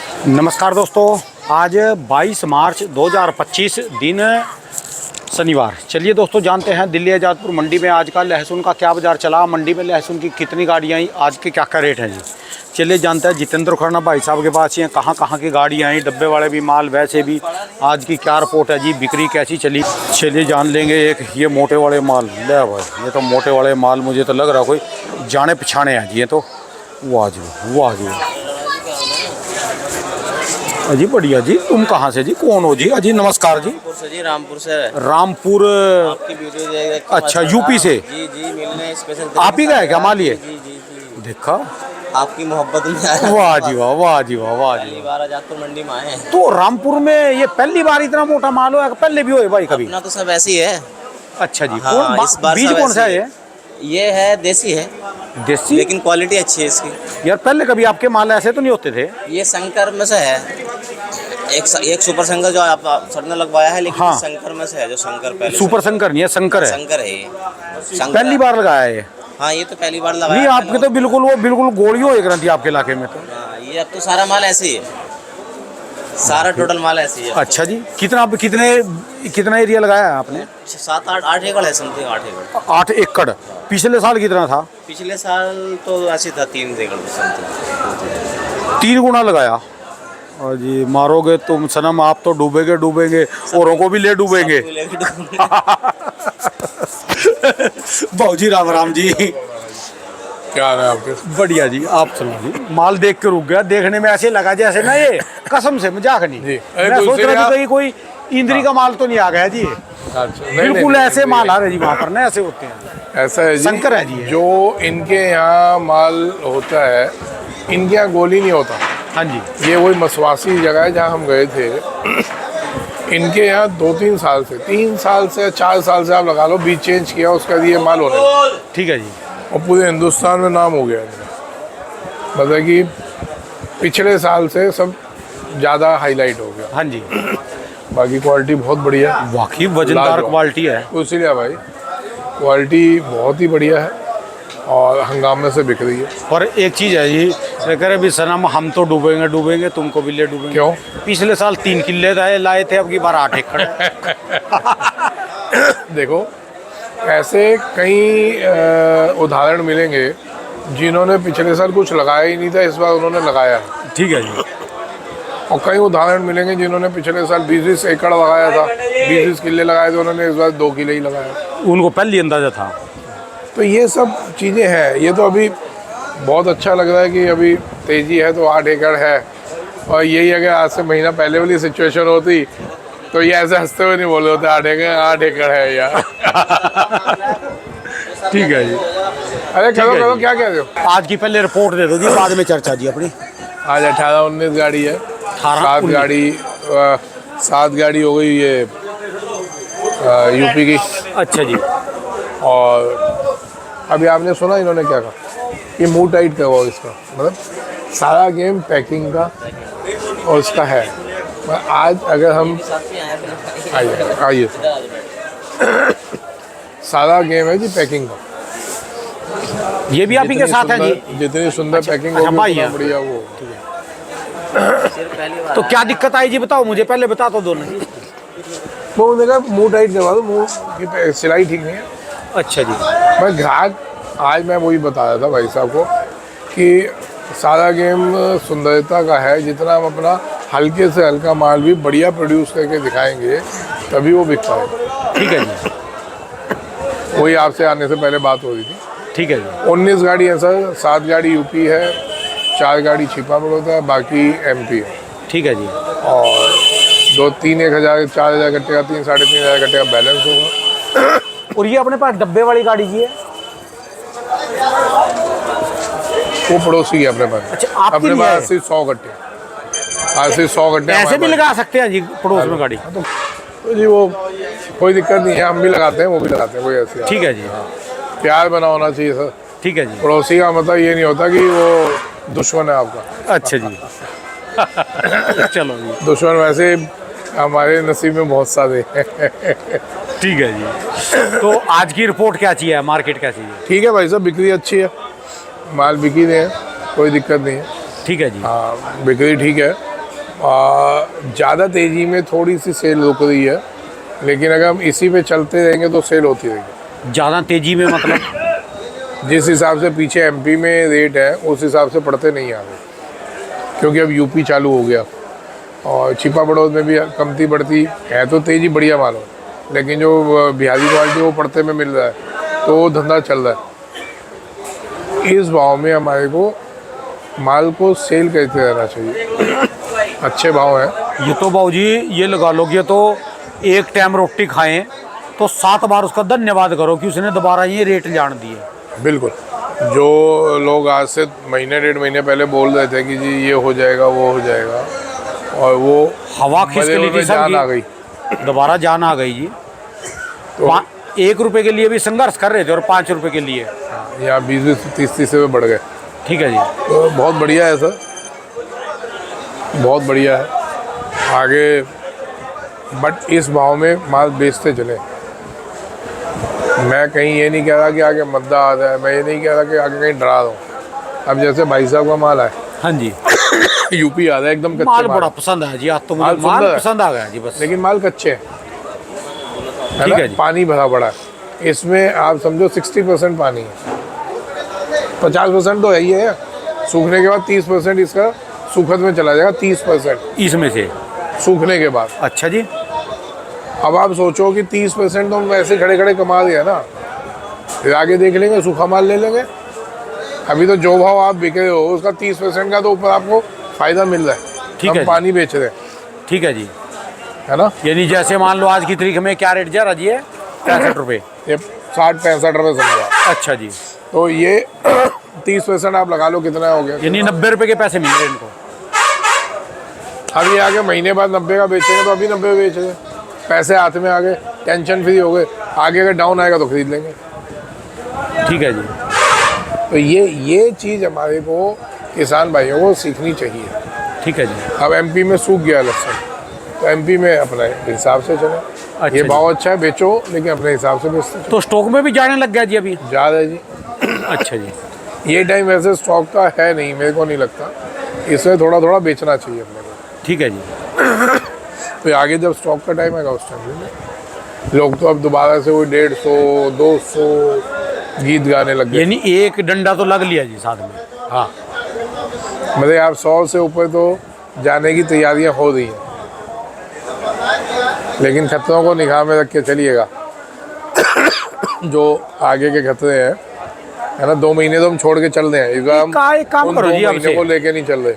नमस्कार दोस्तों, आज 22 मार्च 2025 दिन शनिवार। चलिए दोस्तों, जानते हैं दिल्ली आज़ादपुर मंडी में आज का लहसुन का क्या बाज़ार चला, मंडी में लहसुन की कितनी गाड़ियाँ आई, आज के क्या क्या रेट हैं जी। चलिए जानते हैं जितेंद्र खन्ना भाई साहब के पास ये कहाँ कहाँ की गाड़ियाँ आई, डब्बे वाले भी माल, वैसे भी आज की क्या रिपोर्ट है जी, बिक्री कैसी चली। चलिए जान लेंगे। एक ये मोटे वाले माल ले भाई, ये तो मोटे वाले माल मुझे तो लग रहा कोई जाने पछाने हैं जी। ये तो वाह जी वाह जी अजी बढ़िया जी। तुम कहाँ से जी, कौन हो जी? अजी नमस्कार जी। जी रामपुर से। रामपुर, आपकी वीडियो देख अच्छा यूपी से जी जी मिलने स्पेशल आप ही गए क्या माल ये? जी जी जी देखा, आपकी मोहब्बत में आया। वाह जी वाह, वाह जी वाह, वाह जी पहली बार आज़ादपुर मंडी में आए हैं। तो रामपुर में ये पहली बार इतना मोटा माल हो, पहले भी होए भाई कभी? अपना तो सब ऐसी है। अच्छा जी। हाँ, कौन इस बार बीज सब कौन सा ऐसी है ये है देसी है, देसी? लेकिन क्वालिटी अच्छी है इसकी। यार पहले कभी आपके माल ऐसे तो नहीं होते थे? ये शंकर में से है, एक सुपर शंकर जो आप सर ने लगवाया है, लेकिन हाँ। ये शंकर में से है, जो शंकर पहले सुपर शंकर नहीं है, शंकर है। शंकर है ये। शंकर पहली बार लगाया है ये? हाँ, ये तो पहली बार लगाया। नहीं आपके तो बिल्कुल वो बिल्कुल गोलियों एक रही थी आपके इलाके में तो। हाँ, ये अब तो सारा माल ऐसे ही है, सारा टोटल माल ऐसे ही है। अच्छा जी। कितना एरिया लगाया है आपने? 7-8 एकड़ है, समथिंग 8 एकड़। 8 एकड़। पिछले साल कितना था? पिछले साल तो ऐसे था 3 एकड़ समथिंग। 3 गुना लगाया। और जी मारोगे तुम सनम, आप तो डूबेंगे डूबेंगे, औरों को भी ले डूबेंगे। भाऊजी राम राम जी। क्या हाल है आपके? बढ़िया जी, आप सुनो जी। माल देख के रुक गया, देखने में ऐसे लगा जैसे ना ये कसम से मजाक नहीं जी। मैं सोच रहा था कहीं कोई इंद्री का माल तो नहीं आ गया जी। अच्छा, बिल्कुल ऐसे माल आ रहे जी, वहाँ पर ना ऐसे होते हैं। ऐसा है जी, शंकर है जी ये। जो इनके यहाँ माल होता है, इनके यहाँ गोली नहीं होता। हाँ जी। ये वही मसवासी जगह है जहाँ हम गए थे। इनके यहाँ 2-3 साल से, 3 साल से 4 साल से आप लगा लो, बीज चेंज किया उसका ये माल होने लगा। ठीक है जी। और पूरे हिंदुस्तान में नाम हो गया इनका। मतलब कि पिछले साल से सब ज़्यादा हाईलाइट हो गया। हाँ जी। बाकी क्वालिटी बहुत बढ़िया है, वाकई वजनदार लाजवाब। क्वालिटी है। तो इसीलिए भाई क्वालिटी बहुत ही बढ़िया है और हंगामे से बिक रही है। और एक चीज़ है जी, कह रहे भी सनम हम तो डूबेंगे डूबेंगे, तुमको भी ले डूबेंगे। क्यों? पिछले साल 3 किले लाए थे, अब की बार 8 एकड़। देखो, ऐसे कई उदाहरण मिलेंगे जिन्होंने पिछले साल कुछ लगाया ही नहीं था, इस बार उन्होंने लगाया है। ठीक है जी। और कई उदाहरण मिलेंगे जिन्होंने पिछले साल 20 एकड़ लगाया था, 20 किले लगाए थे, उन्होंने इस बार 2 किले ही लगाया। उनको पहले अंदाजा था। तो ये सब चीज़ें हैं। ये तो अभी बहुत अच्छा लग रहा है कि अभी तेज़ी है तो 8 एकड़ है। और यही अगर आज से महीना पहले वाली सिचुएशन होती तो ये ऐसे हंसते हुए नहीं बोले होते 8 एकड़ है यार। ठीक है जी। अरे करो है करो, जी। क्या कह रहे हो? आज की पहले रिपोर्ट दे दो जी, बाद में चर्चा जी अपनी। आज 18-19 गाड़ी है। 18-19 7 गाड़ी हो गई ये यूपी की। अच्छा जी। और अभी आपने सुना इन्होंने क्या कहा, ये मुंह टाइट करवाओ इसका, मतलब सारा गेम पैकिंग का और उसका है। आज अगर हम आइए सारा गेम है जी पैकिंग का। ये भी आप ही के साथ है जी? जितनी सुंदर पैकिंग अच्छा, होगी भाई उतना है। बढ़िया वो। तो क्या दिक्कत आई जी, बताओ मुझे, पहले बता तो दो ना जी। वो उन्होंने कहा मुंह टाइट करवा दो, मुंह की सिलाई ठीक नहीं है। अच्छा जी। मैं ग्राहक, आज मैं वही बता रहा था भाई साहब को कि सारा गेम सुंदरता का है। जितना हम अपना हल्के से हल्का माल भी बढ़िया प्रोड्यूस करके दिखाएंगे तभी वो बिक पाएगा। ठीक है जी। वही आपसे आने से पहले बात हो रही थी। ठीक है जी। 19 गाड़ी है सर, 7 गाड़ी यूपी है, 4 गाड़ी छिपा पड़ोता है, बाकी एमपी है। ठीक है जी। और 1,000 4,000 कट्टे का, 3-3,500 कट्टे का बैलेंस होगा। और ये अपने पास डब्बे वाली गाड़ी जी है? वो पड़ोसी है अपने पास। अच्छा, आपकी अपने नहीं है? पास सिर्फ 100 कट्टे, आज से 100 घंटे ऐसे भी लगा सकते हैं जी पड़ोस में गाड़ी? तो जी वो कोई दिक्कत नहीं है, हम भी लगाते हैं, वो भी लगाते हैं, कोई ऐसी ठीक है जी। प्यार बना होना चाहिए सर। ठीक है जी। पड़ोसी का मतलब ये नहीं होता कि वो दुश्मन है आपका। अच्छा जी। चलो जी, दुश्मन वैसे हमारे नसीब में बहुत सारे हैं। ठीक है जी। तो आज की रिपोर्ट क्या चाहिए, मार्केट क्या चाहिए? ठीक है भाई साहब, बिक्री अच्छी है, माल बिकी रहे हैं, कोई दिक्कत नहीं है। ठीक है जी। हाँ बिक्री ठीक है ज़्यादा तेज़ी में थोड़ी सी सेल रुक रही है, लेकिन अगर हम इसी पे चलते रहेंगे तो सेल होती रहेगी। ज़्यादा तेज़ी में मतलब? जिस हिसाब से पीछे एमपी में रेट है उस हिसाब से पढ़ते नहीं आ रहे, क्योंकि अब यूपी चालू हो गया और छिपा बड़ौद में भी कमती बढ़ती है, तो तेज़ी बढ़िया माल हो, लेकिन जो बिहारी क्वालिटी वो पढ़ते में मिल रहा है तो वो धंधा चल रहा है। इस भाव में हमारे को माल को सेल करते रहना चाहिए, अच्छे भाव हैं। ये तो बाबू जी ये लगा लो कि ये तो एक टाइम रोटी खाएं तो 7 बार उसका धन्यवाद करो कि उसने दोबारा ये रेट जान दिए। बिल्कुल, जो लोग आज से महीने 1.5 महीने पहले बोल रहे थे कि जी ये हो जाएगा वो हो जाएगा, और वो हवा खिसक ली थी, जान आ गई, दोबारा जान आ गई जी। तो 1 रुपए के लिए भी संघर्ष कर रहे थे और 5 रुपए के लिए यहाँ 20-30 से बढ़ गए। ठीक है जी, तो बहुत बढ़िया है सर, बहुत बढ़िया है आगे, बट इस भाव में माल बेचते चले। मैं कहीं ये नहीं कह रहा कि आगे मद्दा आ जाए, मैं ये नहीं कह रहा कि आगे कहीं डरा दूँ। अब जैसे भाई साहब का माल है, हाँ जी, यूपी आ रहा है एकदम कच्चे माल बड़ा पसंद है जी, आज तो मुझे माल माल सुंदर है। पसंद आ गया जी बस। लेकिन माल कच्चे है ठीक ना? है जी। पानी भरा पड़ा है इसमें, आप समझो 60% पानी है, 50% तो है ही है, सूखने के बाद 30% इसका सूखत में चला जाएगा, 30% इसमें से सूखने के बाद। अच्छा जी, अब आप सोचो कि 30% तो हम वैसे खड़े खड़े कमा दिया ना, फिर आगे देख लेंगे, सूखा माल ले लेंगे। अभी तो जो भाव आप बिक रहे हो उसका 30% का तो ऊपर आपको फायदा मिल रहा है, ठीक है हम जी। पानी बेच रहे हैं, ठीक है जी, है ना? यानी जैसे मान लो आज की तारीख में क्या रेट जा रहा जी है? 65 रुपये। ये 60-65 रुपये समझो। अच्छा जी, तो ये 30% आप लगा लो कितना हो गया, यानी 90 रुपये के पैसे मिल रहे हैं इनको। अब ये आगे महीने बाद 90 का बेचेंगे तो अभी 90 बेच रहे, पैसे हाथ में आ गए, टेंशन फ्री हो गए, आगे अगर डाउन आएगा तो खरीद लेंगे। ठीक है जी, तो ये चीज़ हमारे को किसान भाइयों को सीखनी चाहिए। ठीक है जी, अब एमपी में सूख गया लहसुन, तो एमपी में अपने हिसाब से चले, अच्छा ये जी। भाव अच्छा है बेचो, लेकिन अपने हिसाब से बेचते तो स्टॉक में भी जाने लग गया जी अभी? जा रहे जी। अच्छा जी, ये टाइम वैसे स्टॉक का है नहीं, मेरे को नहीं लगता, इसमें थोड़ा थोड़ा बेचना चाहिए अपने को। ठीक है जी, तो आगे जब स्टॉक का टाइम आएगा उस टाइम लोग तो अब दोबारा से वो 150 200 गीत गाने लग गए। यानी एक डंडा तो लग लिया जी साथ में। हाँ, मतलब आप 100 से ऊपर तो जाने की तैयारियां हो रही हैं, लेकिन खतरों को निगाह में रख के चलिएगा। जो आगे के खतरे हैं, है ना, 2 महीने तो हम छोड़ के चल रहे हैं, इस बार हम एक काम उन करो 2 जी, अब महीने से को लेके नहीं चल रहे।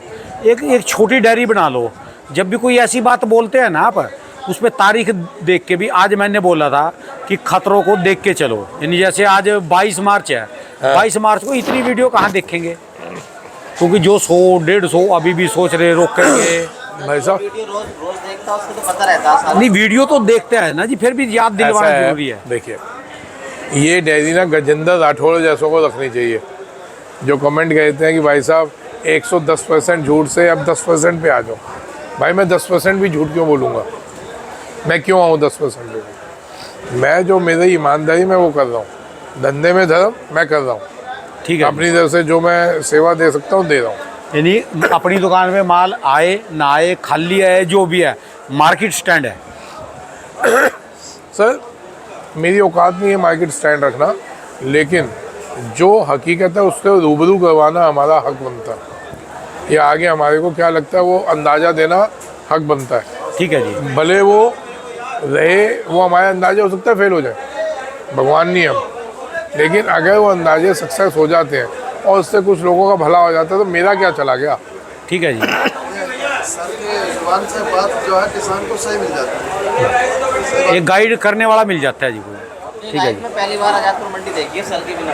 एक छोटी डायरी बना लो, जब भी कोई ऐसी बात बोलते हैं ना आप, उस पर तारीख देख के भी, आज मैंने बोला था कि खतरों को देख के चलो, यानी जैसे आज 22 मार्च है, 22 मार्च को इतनी वीडियो कहाँ देखेंगे, क्योंकि जो 100-150 अभी भी सोच रहे रोकेंगे। भाई साहब वीडियो रोज रोज देखता उसको तो पता रहता है सारा। नहीं, वीडियो तो देखते हैं ना जी, फिर भी याद ऐसा दिलवाना है, जरूरी है। देखिए ये डायरी ना गजेंद्र राठौड़ जैसों को रखनी चाहिए, जो कमेंट कहते हैं कि भाई साहब 110% झूठ से अब 10% पे आ जाओ। भाई मैं 10% भी झूठ क्यों बोलूँगा, मैं क्यों आऊँ 10% पे? मैं जो मेरी ईमानदारी में वो कर रहा हूँ, धंधे में धर्म मैं कर रहा हूँ, ठीक है, अपनी तरफ से जो मैं सेवा दे सकता हूँ दे रहा हूँ। यानी अपनी दुकान में माल आए ना आए, खाली है जो भी है, मार्केट स्टैंड है। सर मेरी औकात नहीं है मार्केट स्टैंड रखना, लेकिन जो हकीकत है उससे रूबरू करवाना हमारा हक बनता है। या आगे हमारे को क्या लगता है वो अंदाज़ा देना हक बनता है। ठीक है जी, भले वो रहे, वो हमारा अंदाज़ा हो सकता है फेल हो जाए, भगवान नहीं हम, लेकिन अगर वो अंदाजे सक्सेस हो जाते हैं और उससे कुछ लोगों का भला हो जाता है तो मेरा क्या चला गया। ठीक है जी, सर के जुबान से बात जो है किसान को सही मिल जाता है। एक गाइड करने वाला मिल जाता है जी कोई। ठीक है जी, मैं पहली बार आजादपुर मंडी देखी है सर के बिना,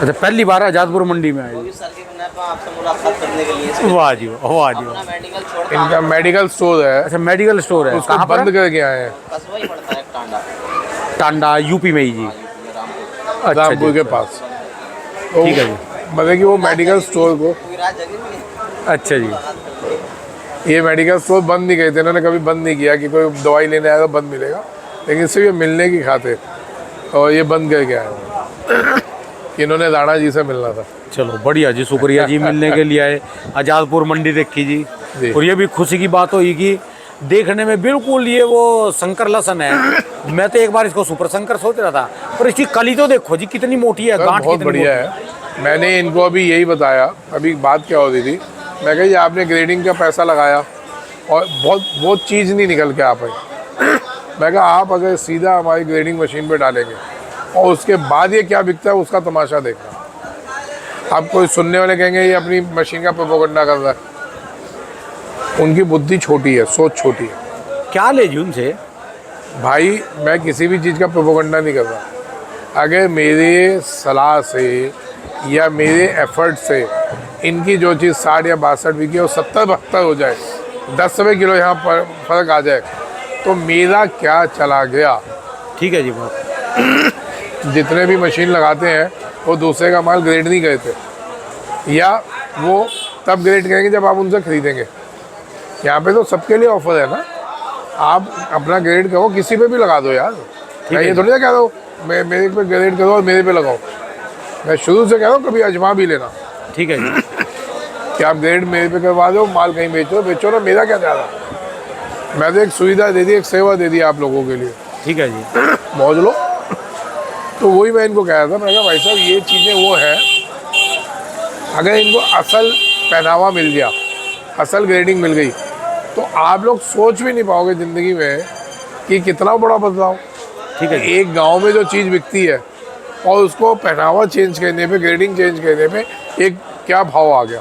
अच्छा पहली बार आजादपुर मंडी में आए वो जी। भी सर के बिना तो आपसे मुलाकात करने के लिए। वाह जी वाह जी वाह। अपना मेडिकल छोड़ के इनका मेडिकल स्टोर है, अच्छा मेडिकल स्टोर है, उसको कहाँ पर बंद है? करके आए हैं कस्बा ही पड़ता है टांडा, टांडा यूपी में ही जी। रामपुर। अच्छा रामपुर जी, के पास। तो ठीक है जी, मतलब कि वो मेडिकल स्टोर को, कोई राज जगह भी नहीं। अच्छा जी, ये मेडिकल स्टोर बंद नहीं कहते, इन्होंने कभी बंद नहीं किया कि कोई दवाई लेने आया तो बंद मिलेगा, लेकिन सिर्फ ये मिलने की खातिर, और ये बंद करके आए हैं कि इन्होंने राणा जी से मिलना था। चलो बढ़िया जी, शुक्रिया जी, मिलने के लिए आए, आजादपुर मंडी देखी जी। जी। और ये भी खुशी की बात हुई कि देखने में बिल्कुल ये वो शंकर लसन है। मैं तो एक बार इसको सुपर शंकर सोच रहा था, पर इसकी कली तो देखो जी कितनी मोटी है, सर, गांठ बहुत कितनी बढ़िया मोटी है। मैंने इनको अभी यही बताया, अभी बात क्या होती थी, मैं कहा ये आपने ग्रेडिंग का पैसा लगाया और बहुत चीज़ नहीं निकल के आ पाई। मैं कहा आप अगर सीधा हमारी ग्रेडिंग मशीन पे डालेंगे और उसके बाद ये क्या बिकता है उसका तमाशा देखना। आप कोई सुनने वाले कहेंगे ये अपनी मशीन का प्रोपेगेंडा कर रहा है, उनकी बुद्धि छोटी है, सोच छोटी है। क्या ले जी उनसे। भाई मैं किसी भी चीज़ का प्रोपेगेंडा नहीं कर रहा। अगर मेरे सलाह से या मेरे एफर्ट से इनकी जो चीज़ 60 या 62 बिकी और 70-72 हो जाए, 10 रुपये किलो यहाँ पर फर्क आ जाए, तो मेरा क्या चला गया। ठीक है जी बात। जितने भी मशीन लगाते हैं वो दूसरे का माल ग्रेड नहीं करते, या वो तब ग्रेड करेंगे जब आप उनसे खरीदेंगे। यहाँ पे तो सबके लिए ऑफर है ना, आप अपना ग्रेड करो, किसी पे भी लगा दो यार। मैं ये थोड़ी ना कह रहा हूँ मैं मेरे पे ग्रेड करो और मेरे पे लगाओ। मैं शुरू से कह रहा हूँ कभी अजमा भी लेना। ठीक है जी। कि आप ग्रेड मेरे पे करवा दो, माल कहीं बेचो ना, मेरा क्या जा रहा। मैं तो एक सुविधा दे दी, एक सेवा दे दी आप लोगों के लिए। ठीक है जी। मौज लो। तो वही मैं इनको कह रहा था, मैं कहा भाई साहब ये चीज़ें वो हैं, अगर इनको असल पहनावा मिल गया, असल ग्रेडिंग मिल गई, तो आप लोग सोच भी नहीं पाओगे ज़िंदगी में कि कितना बड़ा बदलाव। ठीक है जी। एक गांव में जो चीज़ बिकती है और उसको पहनावा चेंज करने पे, ग्रेडिंग चेंज करने पे एक क्या भाव आ गया।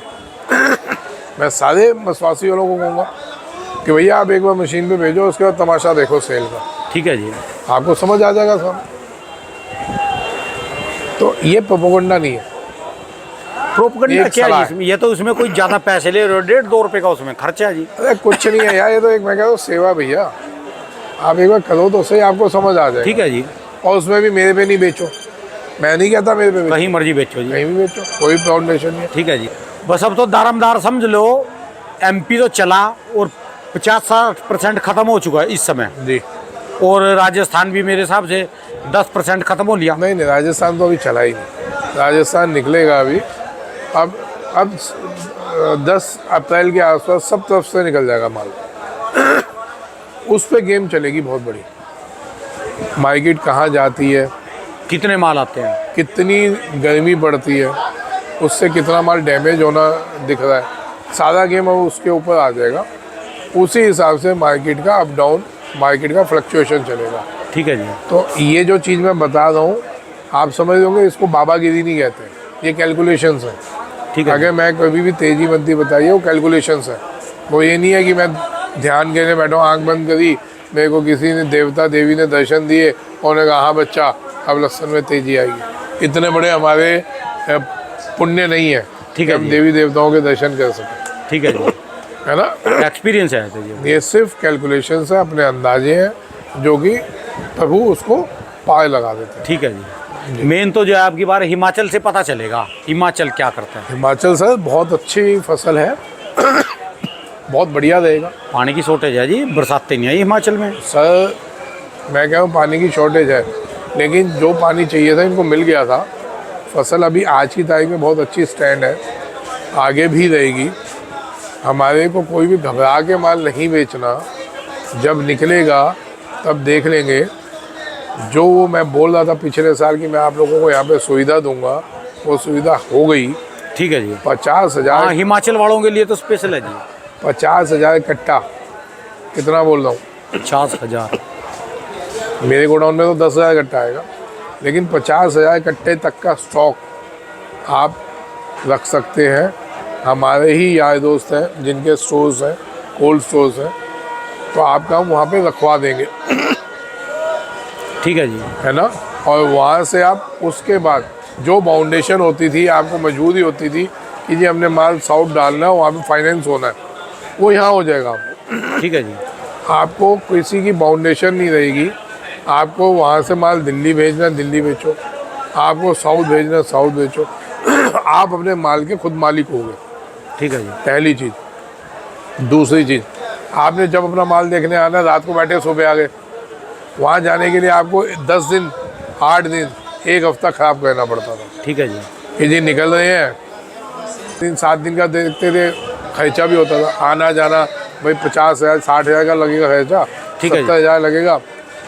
मैं सारे मसवासी वालों को कहूँगा कि भैया आप एक बार मशीन पे भेजो, उसके बाद तमाशा देखो सेल का, ठीक है जी। आपको समझ आ जाएगा सब। तो ये प्रोपेगेंडा नहीं है। प्रोपेगेंडा एक क्या सलाह है है। इसमें, ये तो उसमें कोई ज़्यादा पैसे ले रहे हो, 1.5-2 रुपये का उसमें खर्चा है जी। अरे कुछ नहीं है यार, ये तो एक मैं कह रहा हूँ सेवा भैया। आप एक बार करो तो सही, आपको समझ आ जाएगा। ठीक है जी। और उसमें भी मेरे पे नहीं बेचो, मैं नहीं कहता मेरे पे बेचो, कहीं मर्जी बेचो जी। कहीं भी बेचो, कोई फाउंडेशन नहीं है। ठीक है जी। बस अब तो दारमदार समझ लो, एमपी तो चला और 50-60% ख़त्म हो चुका है इस समय, जी। और राजस्थान भी मेरे हिसाब से 10% ख़त्म हो लिया। नहीं, राजस्थान तो अभी चला ही नहीं। राजस्थान निकलेगा अभी। अब 10 अप्रैल के आसपास सब तरफ से निकल जाएगा माल। उस पे गेम चलेगी बहुत बड़ी। मार्केट कहाँ जाती है, कितने माल आते हैं, कितनी गर्मी बढ़ती है, उससे कितना माल डैमेज होना दिख रहा है, सारा गेम अब उसके ऊपर आ जाएगा। उसी हिसाब से मार्केट का अप डाउन, मार्केट का फ्लक्चुएशन चलेगा। ठीक है जी। तो ये जो चीज़ मैं बता रहा हूँ, आप समझ होंगे, इसको बाबागिरी नहीं कहते, ये कैलकुलेशंस है। ठीक है। अगर मैं कभी भी तेज़ी मंदी बताइए, वो कैलकुलेशंस है। वो ये नहीं है कि मैं ध्यान करने बैठा हूँ, आँख बंद करी, मेरे को किसी ने देवता देवी ने दर्शन दिए और उन्होंने कहा हाँ बच्चा अब लहसुन में तेज़ी आएगी। इतने बड़े हमारे पुण्य नहीं है ठीक कि है हम जी। देवी देवताओं के दर्शन कर सकें, ठीक है जी। है ना। एक्सपीरियंस है तो जी। ये सिर्फ कैलकुलेशंस है, अपने अंदाजे हैं जो कि प्रभु उसको पार लगा देते हैं। ठीक है जी। मेन तो जो है आपकी बार हिमाचल से पता चलेगा, हिमाचल क्या करता है। हिमाचल सर बहुत अच्छी फसल है, बहुत बढ़िया रहेगा। पानी की शॉर्टेज है जी, बरसातें नहीं आई हिमाचल में। सर मैं कह रहा हूँ पानी की शॉर्टेज है, लेकिन जो पानी चाहिए था इनको मिल गया था। फसल अभी आज की तारीख में बहुत अच्छी स्टैंड है, आगे भी रहेगी। हमारे को कोई भी घबरा के माल नहीं बेचना, जब निकलेगा तब देख लेंगे। जो वो मैं बोल रहा था पिछले साल कि मैं आप लोगों को यहाँ पे सुविधा दूंगा, वो सुविधा हो गई। ठीक है जी। 50,000, हाँ, हिमाचल वालों के लिए तो स्पेशल है जी। 50,000 कट्टा, कितना बोल रहा हूँ, 50,000। मेरे गोडाउन में तो 10,000 कट्टा आएगा, लेकिन 50,000 कट्टे तक का स्टॉक आप रख सकते हैं। हमारे ही यार दोस्त हैं जिनके स्टोर्स हैं, कोल्ड स्टोर्स हैं, तो आपका हम वहाँ पे रखवा देंगे, ठीक है जी। है ना। और वहाँ से आप उसके बाद जो बाउंडेशन होती थी, आपको मजबूरी होती थी कि जी हमने माल साउथ डालना है, वहाँ पे फाइनेंस होना है, वो यहाँ हो जाएगा आपको। ठीक है जी। आपको किसी की बाउंडेशन नहीं रहेगी। आपको वहाँ से माल दिल्ली भेजना, दिल्ली बेचो, आपको साउथ भेजना, साउथ बेचो। आप अपने माल के खुद मालिक होगे, ठीक है जी। पहली चीज़। दूसरी चीज़, आपने जब अपना माल देखने आना, रात को बैठे सुबह आ गए, वहाँ जाने के लिए आपको 10 दिन, 8 दिन, 1 हफ्ता ख़राब करना पड़ता था ठीक है जी। कि जी निकल रहे हैं। 3-7 दिन का देखते थे, खर्चा भी होता था, आना जाना भाई 50,000 60,000 का लगेगा खर्चा, ठीक है जी। 70,000 लगेगा,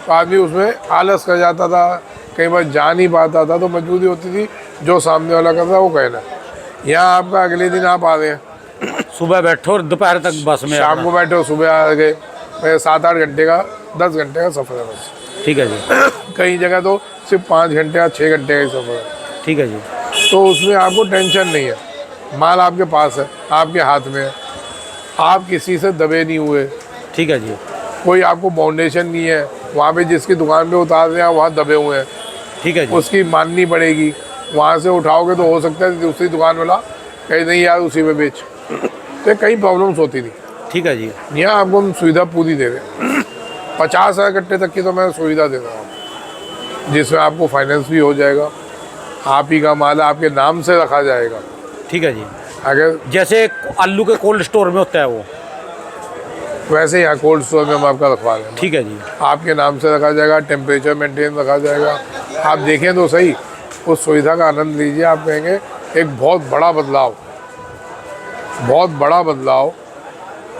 तो आदमी उसमें आलस कर जाता था, कई बार जा नहीं पाता था, तो मजबूरी होती थी जो सामने वाला करता वो कहना। यहाँ आपका अगले दिन आप आ गए, सुबह बैठो और दोपहर तक बस में शाम अपना। को बैठो सुबह आ गए, 7-8 घंटे का 10 घंटे का सफ़र है बस। ठीक है जी। कई जगह तो सिर्फ 5 घंटे या 6 घंटे का ही सफ़र है, ठीक है जी। तो उसमें आपको टेंशन नहीं है, माल आपके पास है, आपके हाथ में है, आप किसी से दबे नहीं हुए, ठीक है जी। कोई आपको बाउंडेशन नहीं है, वहाँ पे जिसकी दुकान पे उतार रहे हैं वहाँ दबे हुए हैं, ठीक है जी। उसकी माननी पड़ेगी। वहाँ से उठाओगे तो हो सकता है दूसरी दुकान वाला कहीं नहीं यार उसी में बेच, तो कई प्रॉब्लम्स होती थी। ठीक है जी। यहाँ आपको हम सुविधा पूरी दे रहे हैं, 50,000 कट्टे तक की तो मैं सुविधा दे रहा हूँ, जिसमें आपको फाइनेंस भी हो जाएगा, आप ही का माल आपके नाम से रखा जाएगा। ठीक है जी। अगर जैसे आलू के कोल्ड स्टोर में होता है वो, वैसे यहाँ कोल्ड स्टोर में हम आपका रखवा रहे हैं, ठीक है जी। आपके नाम से रखा जाएगा, टेम्परेचर मेंटेन रखा जाएगा। आप देखें तो सही, उस सुविधा का आनंद लीजिए। आप कहेंगे एक बहुत बड़ा बदलाव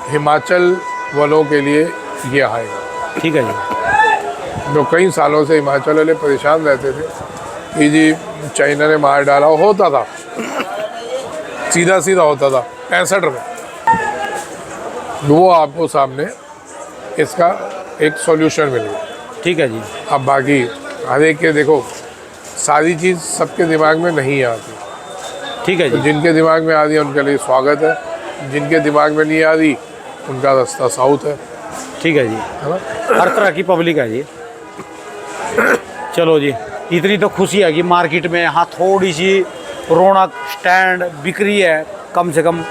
हिमाचल वालों के लिए ये आएगा। ठीक है जी। जो कई सालों से हिमाचल वाले परेशान रहते थे कि जी चाइना ने मार डाला, होता था सीधा होता था 65 रुपये, वो आपको सामने इसका एक सॉल्यूशन मिल गया। ठीक है जी। अब बाकी हर एक के देखो, सारी चीज़ सबके दिमाग में नहीं आती, ठीक है तो जी। जिनके दिमाग में आ रही है उनके लिए स्वागत है, जिनके दिमाग में नहीं आ रही उनका रास्ता साउथ है, ठीक है जी। है ना। हर तरह की पब्लिक है जी। चलो जी, इतनी तो खुशी है कि मार्केट में यहाँ थोड़ी सी रौनक, स्टैंड, बिक्री है कम से कम।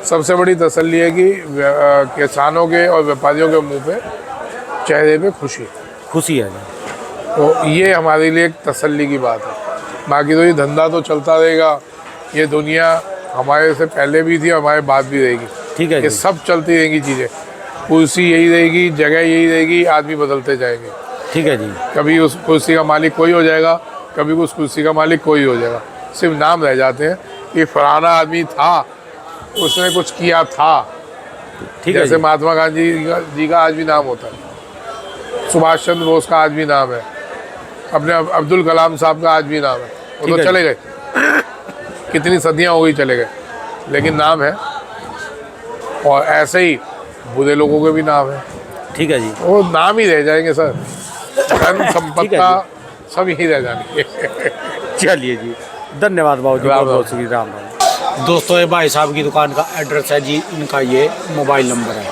सबसे बड़ी तसल्ली है कि किसानों के और व्यापारियों के मुंह पे, चेहरे पे खुशी है जी। तो ये हमारे लिए एक तसल्ली की बात है। बाकी तो ये धंधा तो चलता रहेगा, ये दुनिया हमारे से पहले भी थी, हमारे बाद भी रहेगी। ठीक है ये जी। सब चलती रहेंगी चीज़ें, कुर्सी यही रहेगी, जगह यही रहेगी, आदमी बदलते जाएंगे। ठीक है जी। कभी उस कुर्सी का मालिक कोई हो जाएगा, कभी उस कुर्सी का मालिक कोई हो जाएगा, सिर्फ नाम रह जाते हैं कि फलाना आदमी था, उसने कुछ किया था। ठीक है जैसे जी। महात्मा गांधी जी का आज भी नाम होता है, सुभाष चंद्र बोस का आज भी नाम है, अपने अब्दुल कलाम साहब का आज भी नाम है। वो ठीक तो है चले गए, कितनी सदियां हो गई चले गए, लेकिन नाम है। और ऐसे ही बुरे लोगों के भी नाम है, ठीक है जी। वो नाम ही रह जाएंगे सर, धन संपत्ता जी। सब यही रह जाएंगे। चलिए जी, धन्यवाद बाबू जी, बहुत बहुत शुक्रिया। राम राम। दोस्तों, ये भाई साहब की दुकान का एड्रेस है जी, इनका ये मोबाइल नंबर है।